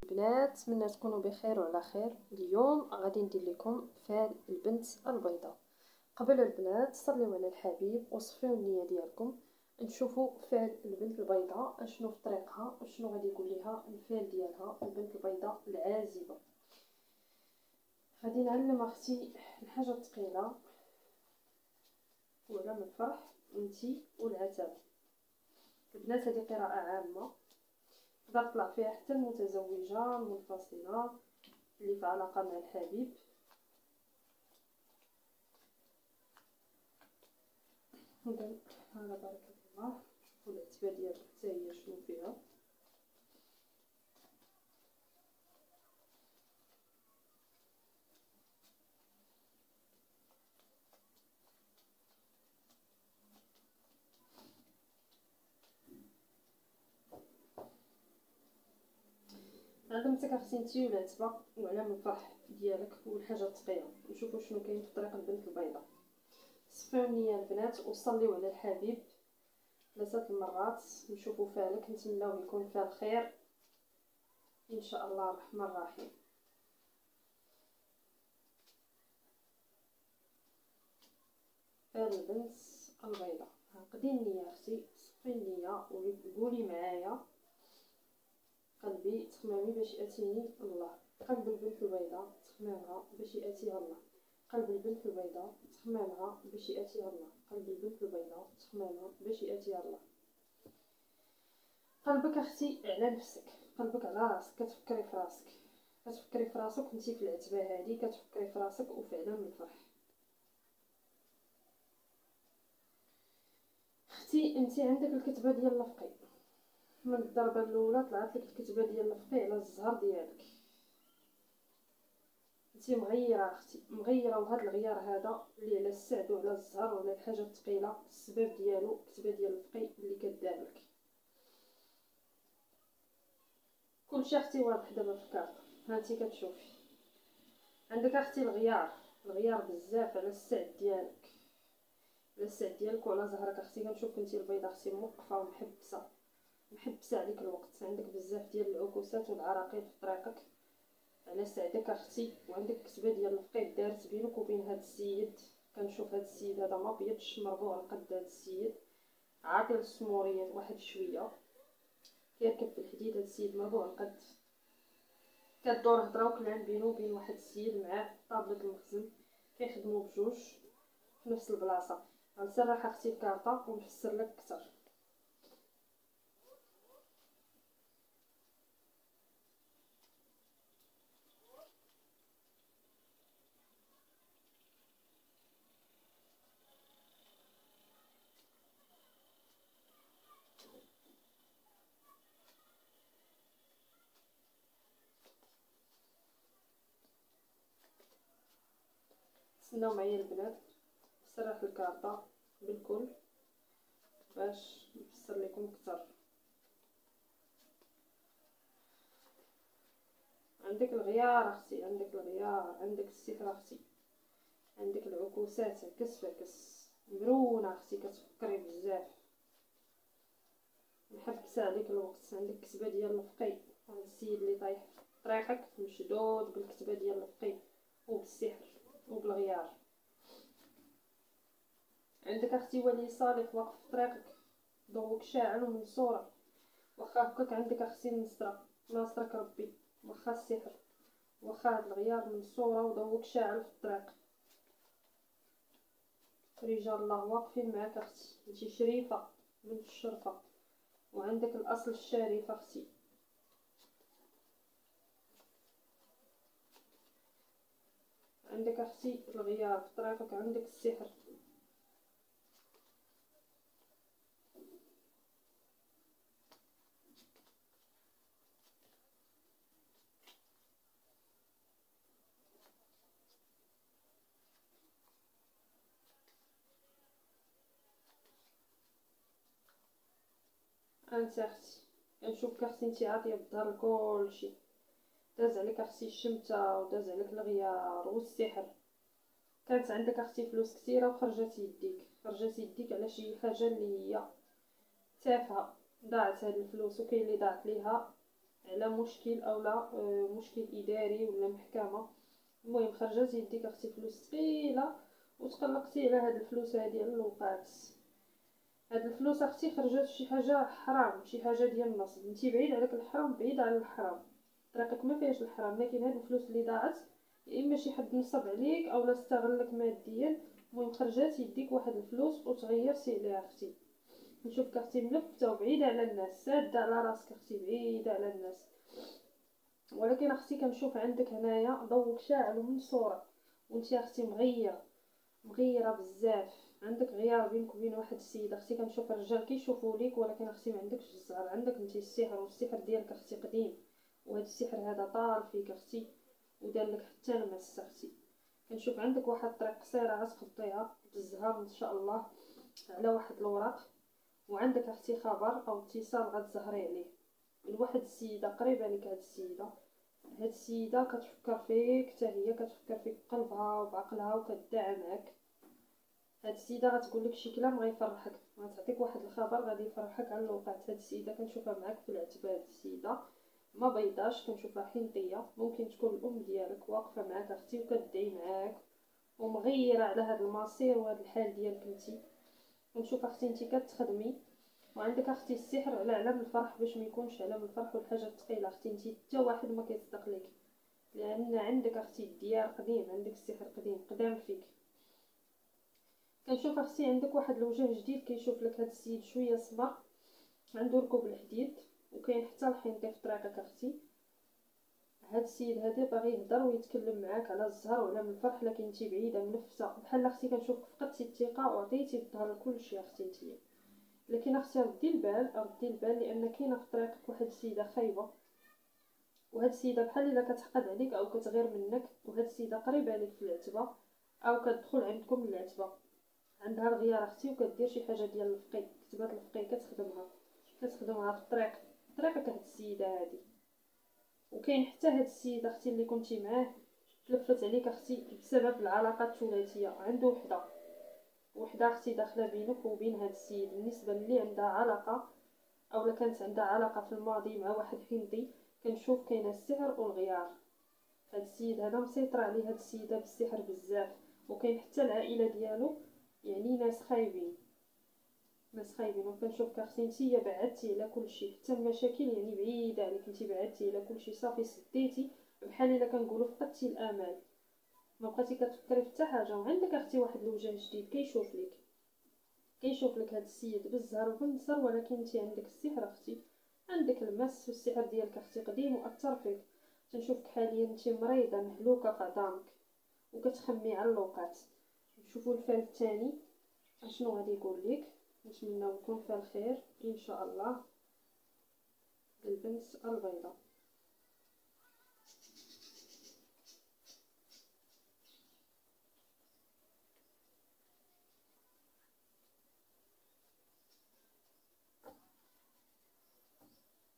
البنات، نتمنى تكونوا بخير وعلى خير. اليوم غادي ندير لكم فال البنت البيضاء. قبل البنات صليوا على الحبيب وصفيوا النيه ديالكم، نشوفوا فعل البنت البيضاء اشنو في طريقها وشنو غادي يقول لها الفعل ديالها البنت البيضاء العازبه. غادي نعلم اختي الحاجه الثقيله ولا من الفرح انتي والعتاب. البنات هذه قراءه عامه تقدر تطلع فيها حتى المتزوجه المنفصله اللي في علاقه مع الحبيب. اذا على بركه الله شوفوا العتبه ديالك حتى هي شنو فيها. علمتك اختي نتي والعتبه وعلام الفرح ديالك والحاجه الثقيله. نشوفوا شنو كاين في طريق البنت البيضاء. صفيو النيه البنات وصليو على الحبيب 3 المرات. نشوفوا فعلك، نتمناو يكون فعل خير ان شاء الله الرحمن الرحيم. فعل البنت البيضاء. عقدي النيه اختي، صفي النيه وقولي معايا قلبي تخمامي باش ياتيني الله. قلب البنت البيضاء تخمامها باش ياتيها الله. قلب البنت البيضاء تخمامها باش ياتيها الله. قلب البنت البيضاء تخمامها باش ياتيها الله. قلبك اختي على نفسك، قلبك على راسك، كتفكري في راسك، كتفكري في راسك وانتي في العتبه هذه، كتفكري في راسك وفي علام الفرح. اختي انتي عندك الكتبه ديال الفقي، من الضربه الاولى طلعت لك الكتبه ديال الفقي على الزهر ديالك. انتي مغيره اختي، مغيره، وهذا الغيار هذا اللي على السعد وعلى الزهر وعلى الحاجه الثقيله السبب ديالو الكتبه ديال الفقي اللي كدار لك. كلشي اختي واضح دابا في الكارطه، هانتي كتشوفي عندك اختي الغيار، الغيار بزاف على السعد ديالك، على السعد ديالك وعلى ظهرك اختي. كنشوف انتي البيضه اختي موقفه ومحبسه، محبسه عليك الوقت. عندك بزاف ديال العكوسات والعراقيل في طريقك على سعدك اختي. وعندك كتبه ديال الفقيد دارت بينك وبين هذا السيد. كنشوف هذا السيد هذا ما بيضش، مربوع القد. هذا السيد عاطل السموريات واحد شويه، كيركب في الحديد. هذا السيد مربوع القد، كدور هضره وكلام بينه وبين واحد السيد معاه طابله المخزن، كيخدموا بجوج في نفس البلاصه. غنسرح اختي الكارطه ونفسر لك اكثر. تسناو معايا البنات، نسرح الكارطه بالكل باش نفسر لكم اكثر. عندك الغيار اختي، عندك الغيار، عندك السحر اختي، عندك العكوسات عكس فعكس، مرونه اختي كتفكري بزاف، محبسه عليك الوقت. عندك كتبه ديال الفقي، هذا السيد اللي طايح في طريقك مشدود بالكتبه ديال الفقي وبالسحر وبالغيار. عندك اختي ولي صالح واقف في طريقك، ضوك شاعل ومنصوره. واخا هكاك عندك اختي النصره، ناصرك ربي. واخا السحر، واخا هاد الغيار منصوره وضوك شاعل في الطريق. رجال الله واقفين معاك اختي، انتي شريفه بنت الشرفه وعندك الاصل الشريف اختي. عندك اختي الغيار في طريقك، عندك السحر. انت اختي كنشوفك اختي انتي عاطيه بالظهر لكلشي. داز عليك اختي الشمته وداز عليك الغيار والسحر. كانت عندك اختي فلوس كثيره وخرجت يديك، خرجت يديك على شي حاجه اللي هي تافهه. ضاعت هاد الفلوس وكاين اللي ضاعت ليها على مشكل او لا مشكل اداري ولا محكمه. المهم خرجت يديك اختي فلوس ثقيله وتقلقتي على هاد الفلوس هادي على الوقات. هاد الفلوس اختي خرجت شي حاجه حرام، شي حاجه ديال النصب. انتي بعيد عليك الحرام، بعيد على الحرام، طريقك ما فيهاش الحرام. لكن هاد الفلوس اللي ضاعت يا اما شي حد نصب عليك او لا استغلك ماديا. المهم خرجت يديك واحد الفلوس وتغيرتي عليها اختي. نشوفك اختي ملفته وبعيده على الناس، ساده على راسك اختي، بعيده على الناس. ولكن اختي كنشوف عندك هنايا ضوك شاعل ومن صوره، وانتي اختي مغيره بزاف. عندك غيار بينك وبين واحد السيد اختي. كنشوف الرجال كيشوفوا ليك ولكن اختي ما عندكش الزهر، عندك انتي السحر، والسحر ديالك اختي قديم. وهذا السحر هذا طال فيك اختي ودار لك حتى المس اختي. كنشوف عندك واحد الطريق قصيره غتخطيها بالزهر ان شاء الله على واحد الوراق. وعندك اختي خبر او اتصال غتزهري عليه من واحد السيده قريبه لك. هاد السيده كتفكر فيك، حتى هي كتفكر فيك بقلبها وبعقلها وكتدعمك. هاد السيده غتقول لك شي كلام غيفرحك، غتعطيك واحد الخبر غادي يفرحك على الوقت. هاد السيده كنشوفها معاك في العتبه. هاد السيده ما بيضاش، كنشوفها حنطيه، ممكن تكون الام ديالك واقفه معاك اختي وكتدعي معاك ومغيره على هاد المصير وهاد الحال ديالك انتي. ونشوف اختي انتي كتخدمي وعندك اختي السحر على علم الفرح باش ما يكونش علم الفرح والحاجه الثقيله اختي. انتي حتى واحد ما كيصدق لك، لان عندك اختي الديار قديم، عندك السحر قديم قدام فيك. كنشوف اختي عندك واحد الوجه جديد كيشوف لك. هاد السيد شويه سمر، عنده ركوب الحديد، وكاين حتى الحنطي في طريقك اختي. هاد السيد هذا باغي يهضر ويتكلم معاك على الزهر وعلى الفرح، لكن انتي بعيده ملفته بحال اختي. كنشوفك فقدتي الثقه وعطيتي الظهر لكلشي اختي انتي. لكن اختي ردي البال لان كاينه في طريقك واحد السيده خايبه، وهاد السيده بحال الا كتحقد عليك او كتغير منك. وهاد السيده قريبه لك في العتبه او كتدخل عندكم العتبه، عندها الغيار اختي وكدير شي حاجه ديال الفقي، كتبات الفقي كتخدمها في طريقك هاد السيده هادي. وكاين حتى هاد السيد اختي اللي كنتي معاه تلفت عليك اختي بسبب العلاقه الثلاثيه. عنده وحده اختي داخله بينك وبين هاد السيد، بالنسبه اللي عندها علاقه او لا كانت عندها علاقه في الماضي مع واحد حنطي. كنشوف كاينه السحر والغيار. هاد السيد هذا مسيطر عليه هاد السيده بالسحر بزاف. وكاين حتى العائله ديالو يعني ناس خايبين. وكنشوفك اختي نتيا بعدتي على كل شيء، حتى المشاكل يعني بعيده عليك. انت بعدتي على كل شيء، صافي سديتي بحال الا كنقولوا فقدتي الامل، ما بقيتي كتفكري في حتى حاجه. وعندك اختي واحد الوجه جديد كيشوف لك هاد السيد بالزهر وبالنصر. ولكن انت عندك السحر اختي، عندك المس والسحر ديالك اختي قديم واثر فيك. تنشوفك حاليا انت مريضه مهلوكه في عظامك وكتخمي على الوقت. نشوفوا الفال الثاني اشنو غادي يقول لك. نتمنى يكون فيها الخير ان شاء الله. البنت البيضاء.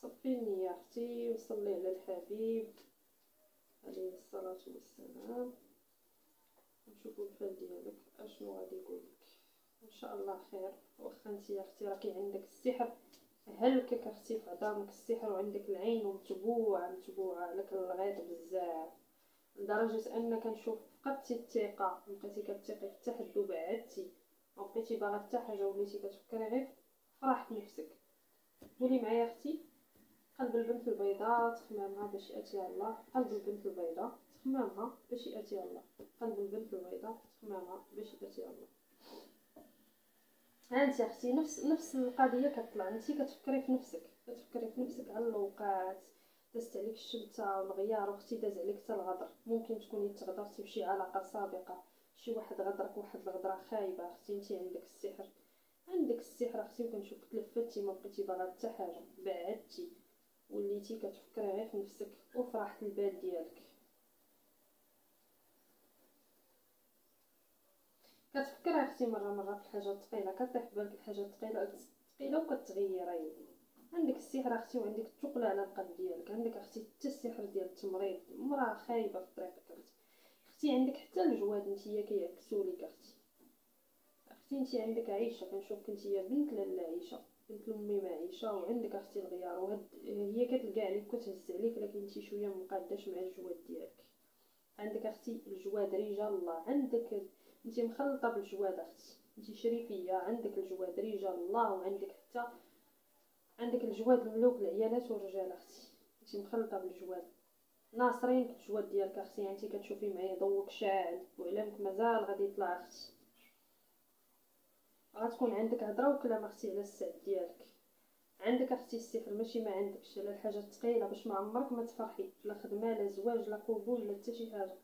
صفي النية اختي وصلي على الحبيب عليه الصلاة والسلام. نشوفوا الفال ديالك اشنو غادي يقول لك. ان شاء الله خير. واخا انتي اختي راكي عندك السحر هلكك اختي في عظامك السحر، وعندك العين ومتبوعه عليك الغيط بزاف، لدرجه ان كنشوف فقدتي الثقه، مبقيتي كتثقي في حتى حد وبعدتي، ما بقيتي باغا حتى حاجه، وليتي كتفكري غير في راحه نفسك. قولي معايا اختي. قلب البنت البيضاء تخمامها باش ياتيها الله. قلب البنت البيضاء تخمامها باش ياتيها الله. قلب البنت البيضاء تخمامها باش ياتيها الله. ها انت اختي نفس القضيه كطلع. انت كتفكري في نفسك على الاوقات. دازت عليك الشمته والغيار، واختي داز عليك حتى الغدر. ممكن تكوني تغدرتي بشي علاقه سابقه، شي واحد غدرك واحد الغدره خايبه اختي. انت عندك السحر اختي، وكنشوفك تلفتي ما بقيتي باغا حتى حاجه، بعدتي وليتي كتفكري غير في نفسك وفي راحه البال ديالك. كتفكري اختي مره في الحاجه الثقيله، كطيح في بالك الحاجه الثقيله وكتغيري. عندك السحر اختي وعندك الثقل على القلب ديالك. عندك اختي حتى السحر ديال التمريض، مراه خايبه في طريقك اختي. عندك حتى الجواد نتيا كيعكسوا لك اختي. انت عندك عيشه، كنشوفك انت بنت لاله عيشه. قلت لامي معيشه. وعندك اختي الغيار، وهاد هي كتلقى عليك كتهز عليك، لكن انت شويه مقاداش مع الجواد ديالك. عندك اختي الجواد رجال الله، عندك انت مخلطه بالجواد اختي، انت شريفيه. عندك الجواد رجال الله، وعندك حتى عندك الجواد الملوك العيالات والرجال اختي، انت مخلطه بالجواد. ناصرين الجواد ديالك اختي، يعني انت كتشوفي معايا ضوك شاعل وعلامك مازال غادي يطلع اختي. غتكون عندك هضره وكلام اختي على السعد ديالك. عندك اختي السحر ماشي ما عندكش، على الحاجه الثقيله باش ما عمرك ما تفرحي، لا خدمه لا زواج لا قبول لا حتى شي حاجه.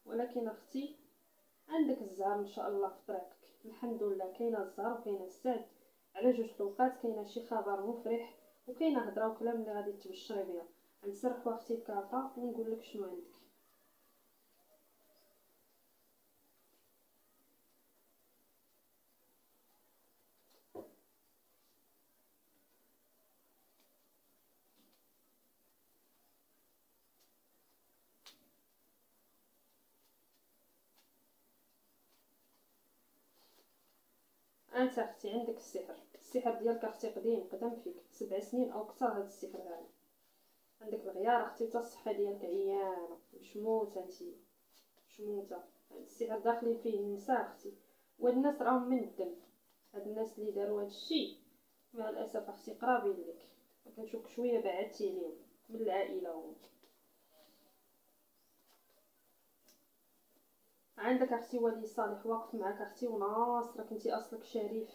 ولكن اختي عندك الزهر ان شاء الله في طريقك، الحمد لله. كاينه الزهر وكاينه السعد على جوج طوقات. كاينه شي خبر مفرح وكاينه هضره وكلام اللي غادي تبشري بها. غنسرحوا اختي الكارطه ونقول لك شنو عندك. انت اختي عندك السحر، السحر ديالك اختي قديم، قدم فيك 7 سنين او اكثر. هذا السحر هذا عندك الغيار اختي، حتى الصحه ديالك عيانه مشموته، انت مشموته. السحر داخلين فيه النساء اختي، وهاد الناس راهم من الدم. هاد الناس اللي داروا هاد الشيء مع الاسف اختي قرابين لك، كنشوفك شويه بعدتي ليهم من العائله هما. عندك اختي ولي صالح واقف معك اختي وناصرك، انت اصلك شريف،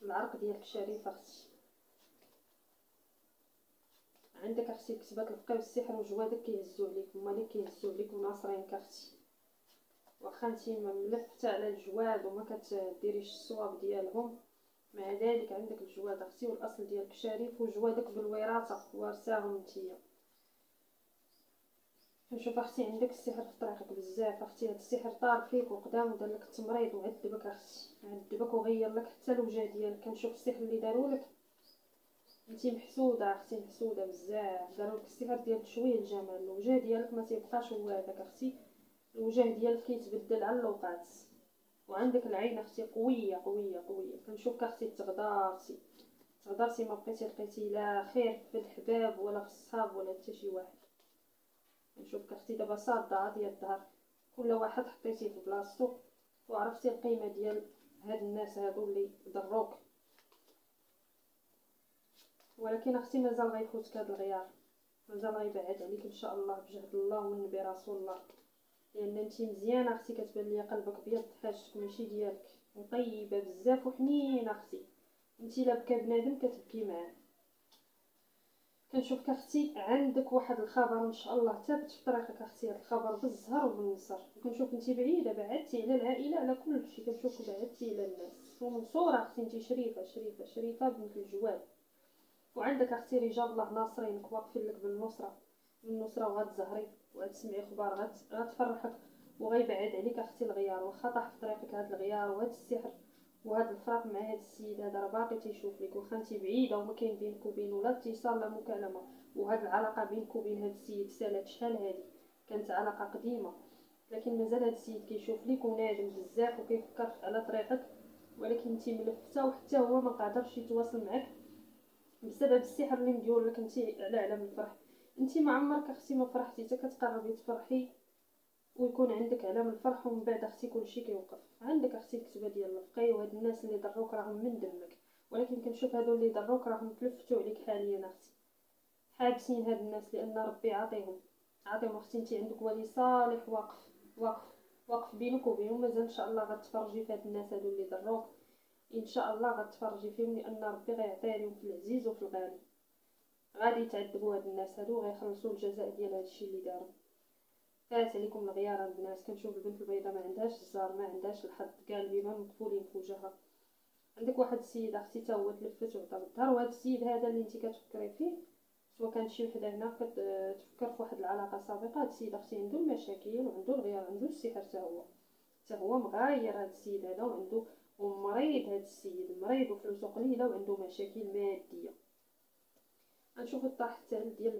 العرق ديالك شريف اختي. عندك اختي كتبات الفقه والسحر وجوادك كيهزوا عليك، هما اللي كيهزوا عليك وناصرينك اختي. واخا انتي ملفته على الجواد وما كتديريش الصواب ديالهم، مع ذلك عندك الجواد اختي، والاصل ديالك شريف، وجوادك بالوراثه وارثاهم نتيا. نشوف اختي عندك السحر في طريقك بزاف اختي، هاد السحر طار فيك وقدام ودار لك التمريض وعذبك اختي، عذبك وغير لك حتى الوجه ديالك. كنشوف السحر اللي دارولك، انتي محسوده اختي، محسوده بزاف. دارولك السحر ديال تشويه الجمال، الوجه ديالك ما تيبقاش هو هذاك اختي، الوجه ديالك كيتبدل على اللوقات. وعندك العين اختي قويه قويه قويه. كنشوفك اختي تغدرتي، تغدرتي ما بقيتي لقيتي لا خير في الحباب ولا في الصحاب ولا حتى شي واحد. كنشوفك اختي دابا صاده ديال الدهر، كل واحد حطيتيه في بلاصتو وعرفتي القيمه ديال هاد الناس هادو اللي ضروك. ولكن اختي مازال غيفوتك هاد الغيار، مازال غيبعد عليك ان شاء الله بجهد الله والنبي رسول الله. لان انتي مزيانه اختي، كتبان ليا قلبك بيض، حاجتك ماشي ديالك، وطيبه بزاف وحنينه اختي. انتي لا بكى بنادم كتبكي معاه. كنشوفك اختي عندك واحد الخبر ان شاء الله ثابت في طريقك اختي، هذا الخبر بالزهر وبالنصر. وكنشوف انتي بعيده، بعدتي على العائله على كل شيء، كنشوفك بعدتي على الناس. ومنصوره اختي، انتي شريفه شريفه شريفه بنت الجواد. وعندك اختي رجال الله ناصرينك واقفين لك بالنصره، بالنصره. وغتزهري وغتسمعي اخبار غتفرحك، وغيبعد عليك اختي الغيار. واخا طاح في طريقك هذا الغيار وهذا السحر وهذا الفراق مع هذا السيد هذا، راه باقي تيشوف لك. واخا انت بعيده وما كاين بينك وبينه لا اتصال لا مكالمه، وهاد العلاقه بينك وبين هذا السيد سالات شحال هادي، كانت علاقه قديمه، لكن مازال هذا السيد كيشوف لك ونادم بزاف وكيفكر على طريقك. ولكن انت ملفته وحتى هو ما قادرش يتواصل معك بسبب السحر اللي مديور لك انت على علم الفرح. انت ما عمرك اختي ما فرحتي، حتى كتقربي تفرحي ويكون عندك علام الفرح، ومن بعد اختي كلشي كيوقف. عندك اختي الكتبه ديال الفقي، وهاد الناس اللي ضروك راهم من دمك. ولكن كنشوف هادو اللي ضروك راهم تلفتوا عليك حاليا اختي، حابسين هاد الناس، لان ربي عاطيهم اختي. انت عندك ولي صالح واقف واقف واقف بينك وبينهم. مازال ان شاء الله غتفرجي في هاد الناس هادو اللي ضروك، ان شاء الله غتفرجي فيهم، لان ربي غيعطي عليهم في العزيز وفي الغالي. غادي يتعذبوا هاد الناس هادو وغيخلصوا الجزاء ديال هادشي اللي داروا. فات عليكم الغيار البنات. كنشوف البنت البيضاء ما عندهاش الزهر، ما عندهاش الحظ، كاع البيبان مقفولين في وجهها. عندك واحد السيد اختي تا هو تلفت وعطى الظهر، وهذا السيد هذا اللي انت كتفكري فيه، سواء كان شي وحده هنا كتفكر في واحد العلاقه سابقه. هذا السيد اختي عنده المشاكل وعنده الغيار، عنده السحر، تا هو مغاير. هذا السيد هذا وعنده ومريض، هذا السيد مريض وفلوسه قليله وعنده مشاكل ماديه. غنشوفوا الطرح الثالث ديال